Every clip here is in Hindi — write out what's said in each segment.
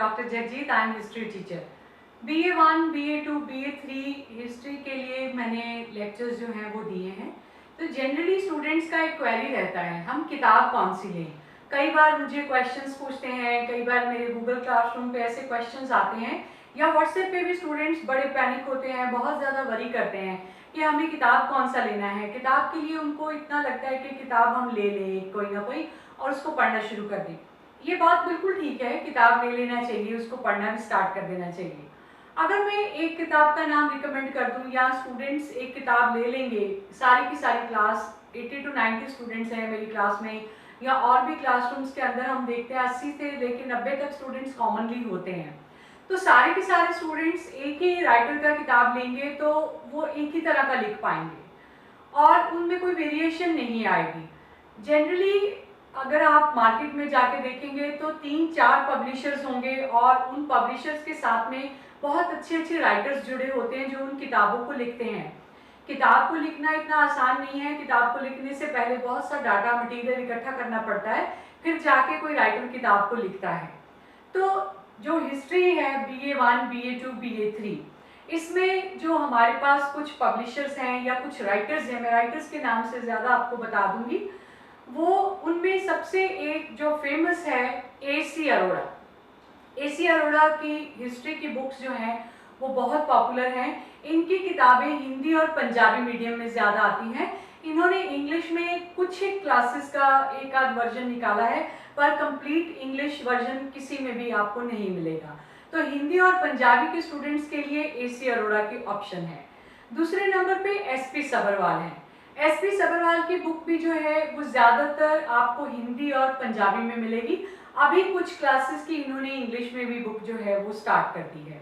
Doctor Jagjit, I am history teacher. BA1, BA2, BA3 history के लिए मैंने लेक्चर्स जो हैं वो दिए हैं। तो जनरली स्टूडेंट्स का एक क्वेरी रहता है, हम किताब कौन सी लें। कई बार मुझे क्वेश्चंस पूछते हैं, कई बार मेरे गूगल क्लासरूम पे ऐसे क्वेश्चंस आते हैं, या व्हाट्सएप पे भी स्टूडेंट्स बड़े पैनिक होते हैं, बहुत ज़्यादा वरी करते हैं कि हमें किताब कौन सा लेना है। किताब के लिए उनको इतना लगता है कि किताब हम ले लें कोई ना कोई और उसको पढ़ना शुरू कर दें। ये बात बिल्कुल ठीक है, किताब ले लेना चाहिए, उसको पढ़ना भी स्टार्ट कर देना चाहिए। अगर मैं एक किताब का नाम रिकमेंड कर दूं या स्टूडेंट्स एक किताब ले लेंगे, सारी की सारी क्लास 80 to 90 स्टूडेंट्स हैं मेरी क्लास में, या और भी क्लासरूम्स के अंदर हम देखते हैं 80 से लेकर 90 तक स्टूडेंट्स कॉमनली होते हैं। तो सारे के सारे स्टूडेंट्स एक ही राइटर का किताब लेंगे तो वो एक ही तरह का लिख पाएंगे और उनमें कोई वेरिएशन नहीं आएगी। जनरली अगर आप मार्केट में जाके देखेंगे तो 3-4 पब्लिशर्स होंगे और उन पब्लिशर्स के साथ में बहुत अच्छे अच्छे राइटर्स जुड़े होते हैं जो उन किताबों को लिखते हैं। किताब को लिखना इतना आसान नहीं है, किताब को लिखने से पहले बहुत सा डाटा मटेरियल इकट्ठा करना पड़ता है, फिर जाके कोई राइटर किताब को लिखता है। तो जो हिस्ट्री है BA1, BA2, BA3, इसमें जो हमारे पास कुछ पब्लिशर्स हैं या कुछ राइटर्स हैं, मैं राइटर्स के नाम से ज़्यादा आपको बता दूंगी, वो उनमें सबसे एक जो फेमस है AC अरोड़ा। AC अरोड़ा की हिस्ट्री की बुक्स जो हैं वो बहुत पॉपुलर हैं। इनकी किताबें हिंदी और पंजाबी मीडियम में ज़्यादा आती हैं। इन्होंने इंग्लिश में कुछ ही क्लासेस का एक आध वर्जन निकाला है, पर कंप्लीट इंग्लिश वर्जन किसी में भी आपको नहीं मिलेगा। तो हिंदी और पंजाबी के स्टूडेंट्स के लिए AC अरोड़ा की ऑप्शन है। दूसरे नंबर पे SP सभरवाल हैं। SP सभरवाल की बुक भी जो है वो ज़्यादातर आपको हिंदी और पंजाबी में मिलेगी। अभी कुछ क्लासेस की इन्होंने इंग्लिश में भी बुक जो है वो स्टार्ट कर दी है।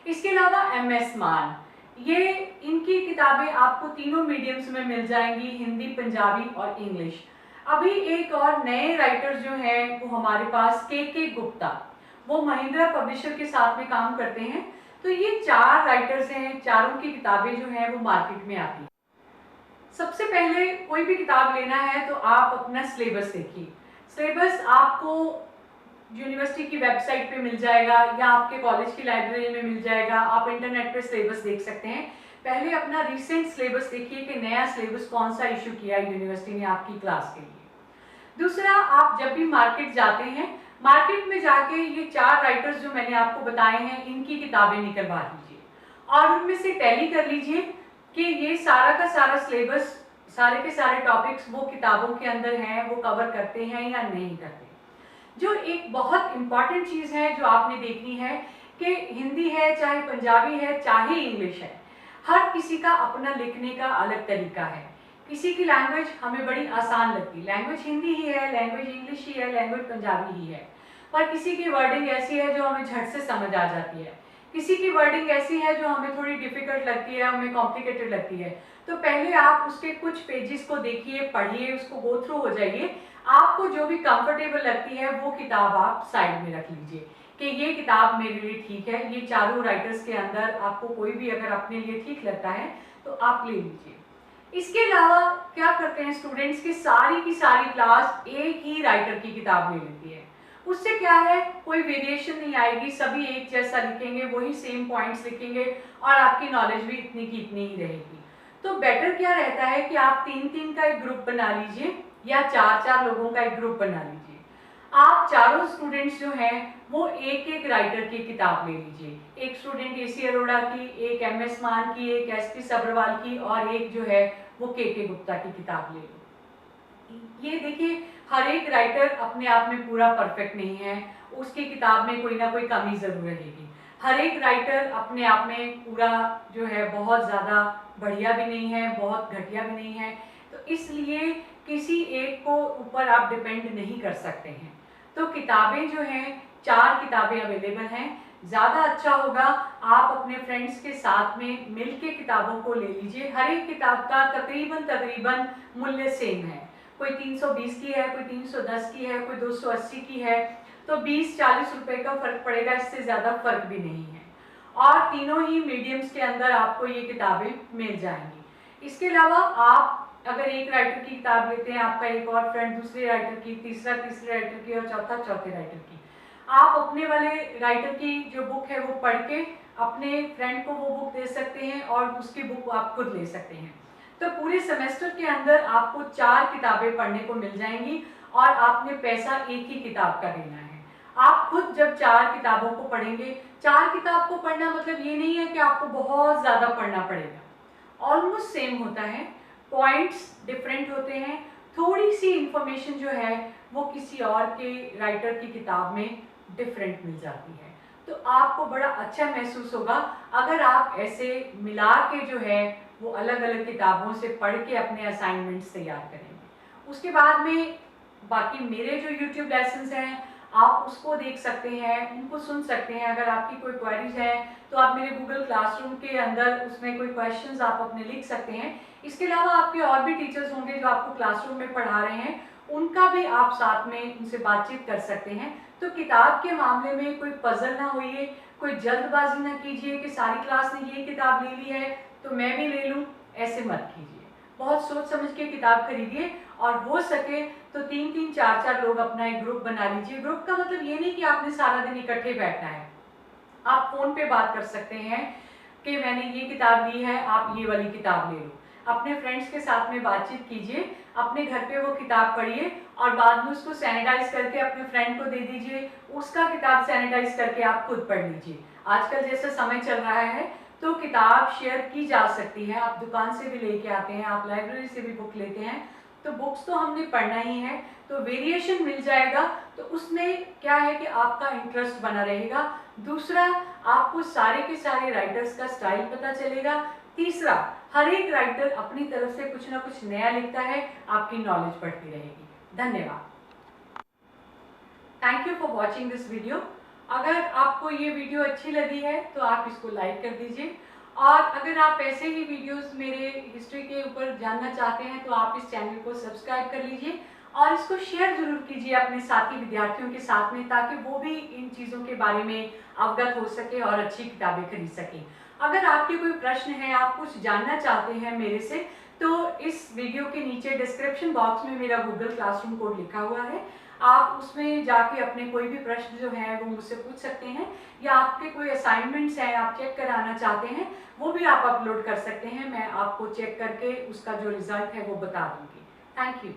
इसके अलावा MS मान, ये इनकी किताबें आपको तीनों मीडियम्स में मिल जाएंगी, हिंदी, पंजाबी और इंग्लिश। अभी एक और नए राइटर्स जो हैं वो हमारे पास KK गुप्ता, वो महिंद्रा पब्लिशर के साथ में काम करते हैं। तो ये 4 राइटर्स हैं, चारों की किताबें जो हैं वो मार्केट में आती हैं। सबसे पहले कोई भी किताब लेना है तो आप अपना सिलेबस देखिए। सिलेबस आपको यूनिवर्सिटी की वेबसाइट पे मिल जाएगा या आपके कॉलेज की लाइब्रेरी में मिल जाएगा, आप इंटरनेट पे सिलेबस देख सकते हैं। पहले अपना रिसेंट सिलेबस देखिए कि नया सिलेबस कौन सा इशू किया है यूनिवर्सिटी ने आपकी क्लास के लिए। दूसरा, आप जब भी मार्केट जाते हैं, मार्केट में जाके ये 4 राइटर्स जो मैंने आपको बताए हैं इनकी किताबें निकलवा लीजिए और उनमें से टैली कर लीजिए कि ये सारा का सारा सिलेबस, सारे के सारे टॉपिक्स वो किताबों के अंदर हैं, वो कवर करते हैं या नहीं करते। जो एक बहुत इम्पॉर्टेंट चीज़ है जो आपने देखनी है कि हिंदी है, चाहे पंजाबी है, चाहे इंग्लिश है, हर किसी का अपना लिखने का अलग तरीका है। किसी की लैंग्वेज हमें बड़ी आसान लगती है, लैंग्वेज हिंदी ही है, लैंग्वेज इंग्लिश ही है, लैंग्वेज पंजाबी ही है, पर किसी की वर्डिंग ऐसी है जो हमें झट से समझ आ जाती है, किसी की वर्डिंग ऐसी है जो हमें थोड़ी डिफिकल्ट लगती है, हमें कॉम्प्लिकेटेड लगती है। तो पहले आप उसके कुछ पेजेस को देखिए, पढ़िए, उसको गो थ्रू हो जाइए। आपको जो भी कंफर्टेबल लगती है वो किताब आप साइड में रख लीजिए कि ये किताब मेरे लिए ठीक है। ये चारों राइटर्स के अंदर आपको कोई भी अगर अपने लिए ठीक लगता है तो आप ले लीजिए। इसके अलावा क्या करते हैं स्टूडेंट्स की सारी क्लास एक ही राइटर की किताब ले लेती है। उससे क्या है, कोई वेरिएशन नहीं आएगी, सभी एक जैसा लिखेंगे, वही सेम पॉइंट्स लिखेंगे और आपकी नॉलेज भी इतनी की इतनी ही रहेगी। तो बेटर क्या रहता है कि आप 3-3 का एक ग्रुप बना लीजिए या 4-4 लोगों का एक ग्रुप बना लीजिए। आप चारों स्टूडेंट्स जो हैं वो एक एक राइटर की किताब ले लीजिए। एक स्टूडेंट AC अरोड़ा की, एक MS मान की, एक SP सब्रवाल की और एक जो है वो KK गुप्ता की किताब ले लो। ये देखिए, हर एक राइटर अपने आप में पूरा परफेक्ट नहीं है, उसकी किताब में कोई ना कोई कमी जरूर रहेगी। हर एक राइटर अपने आप में पूरा जो है बहुत ज़्यादा बढ़िया भी नहीं है, बहुत घटिया भी नहीं है। तो इसलिए किसी एक को ऊपर आप डिपेंड नहीं कर सकते हैं। तो किताबें जो हैं, 4 किताबें अवेलेबल हैं। ज़्यादा अच्छा होगा आप अपने फ्रेंड्स के साथ में मिल के किताबों को ले लीजिए। हर एक किताब का तकरीबन मूल्य सेम है, कोई 320 की है, कोई 310 की है, कोई 280 की है, तो 20-40 रुपए का फर्क पड़ेगा, इससे ज़्यादा फर्क भी नहीं है। और तीनों ही मीडियम्स के अंदर आपको ये किताबें मिल जाएंगी। इसके अलावा आप अगर एक राइटर की किताब लेते हैं, आपका एक और फ्रेंड दूसरे राइटर की, तीसरे राइटर की और चौथे राइटर की, आप अपने वाले राइटर की जो बुक है वो पढ़ के अपने फ्रेंड को वो बुक दे सकते हैं और उसकी बुक आप खुद ले सकते हैं। तो पूरे सेमेस्टर के अंदर आपको 4 किताबें पढ़ने को मिल जाएंगी और आपने पैसा एक ही किताब का देना है। आप खुद जब 4 किताबों को पढ़ेंगे, 4 किताब को पढ़ना मतलब ये नहीं है कि आपको बहुत ज़्यादा पढ़ना पड़ेगा, ऑलमोस्ट सेम होता है, पॉइंट्स डिफरेंट होते हैं, थोड़ी सी इंफॉर्मेशन जो है वो किसी और के राइटर की किताब में डिफरेंट मिल जाती है। तो आपको बड़ा अच्छा महसूस होगा अगर आप ऐसे मिला के जो है वो अलग अलग किताबों से पढ़ के अपने असाइनमेंट्स तैयार करेंगे। उसके बाद में बाकी मेरे जो यूट्यूब लेसन्स हैं आप उसको देख सकते हैं, उनको सुन सकते हैं। अगर आपकी कोई क्वेरीज है तो आप मेरे गूगल क्लासरूम के अंदर उसमें कोई क्वेश्चंस आप अपने लिख सकते हैं। इसके अलावा आपके और भी टीचर्स होंगे जो आपको क्लासरूम में पढ़ा रहे हैं, उनका भी आप साथ में उनसे बातचीत कर सकते हैं। तो किताब के मामले में कोई पजल ना होइए, कोई जल्दबाजी ना कीजिए कि सारी क्लास ने ये किताब ले ली है तो मैं भी ले लूँ, ऐसे मत कीजिए। बहुत सोच समझ के किताब खरीदिए और हो सके तो 3-3, 4-4 लोग अपना एक ग्रुप बना लीजिए। ग्रुप का मतलब ये नहीं कि आपने सारा दिन इकट्ठे बैठना है, आप फ़ोन पे बात कर सकते हैं कि मैंने ये किताब ली है, आप ये वाली किताब ले लो। अपने फ्रेंड्स के साथ में बातचीत कीजिए, अपने घर पे वो किताब पढ़िए और बाद में उसको सैनिटाइज करके अपने फ्रेंड को दे दीजिए, उसका किताब सैनिटाइज करके आप खुद पढ़ लीजिए। आजकल जैसा समय चल रहा है तो किताब शेयर की जा सकती है, आप दुकान से भी लेके आते हैं, आप लाइब्रेरी से भी बुक लेते हैं, तो बुक्स तो हमने पढ़ना ही है, तो वेरिएशन मिल जाएगा। तो उसमें क्या है कि आपका इंटरेस्ट बना रहेगा। दूसरा, आपको सारे के सारे राइटर्स का स्टाइल पता चलेगा। तीसरा, हर एक राइटर अपनी तरफ से कुछ ना कुछ नया लिखता है, आपकी नॉलेज बढ़ती रहेगी। धन्यवाद। Thank you for watching this video. अगर आपको ये वीडियो अच्छी लगी है तो आप इसको लाइक कर दीजिए और अगर आप ऐसे ही वीडियोस मेरे हिस्ट्री के ऊपर जानना चाहते हैं तो आप इस चैनल को सब्सक्राइब कर लीजिए और इसको शेयर ज़रूर कीजिए अपने साथी विद्यार्थियों के साथ में, ताकि वो भी इन चीज़ों के बारे में अवगत हो सके और अच्छी किताबें खरीद सकें। अगर आपके कोई प्रश्न है, आप कुछ जानना चाहते हैं मेरे से, तो इस वीडियो के नीचे डिस्क्रिप्शन बॉक्स में मेरा गूगल क्लासरूम कोड लिखा हुआ है, आप उसमें जाके अपने कोई भी प्रश्न जो है वो मुझसे पूछ सकते हैं, या आपके कोई असाइनमेंट्स हैं आप चेक कराना चाहते हैं वो भी आप अपलोड कर सकते हैं। मैं आपको चेक करके उसका जो रिजल्ट है वो बता दूंगी। Thank you.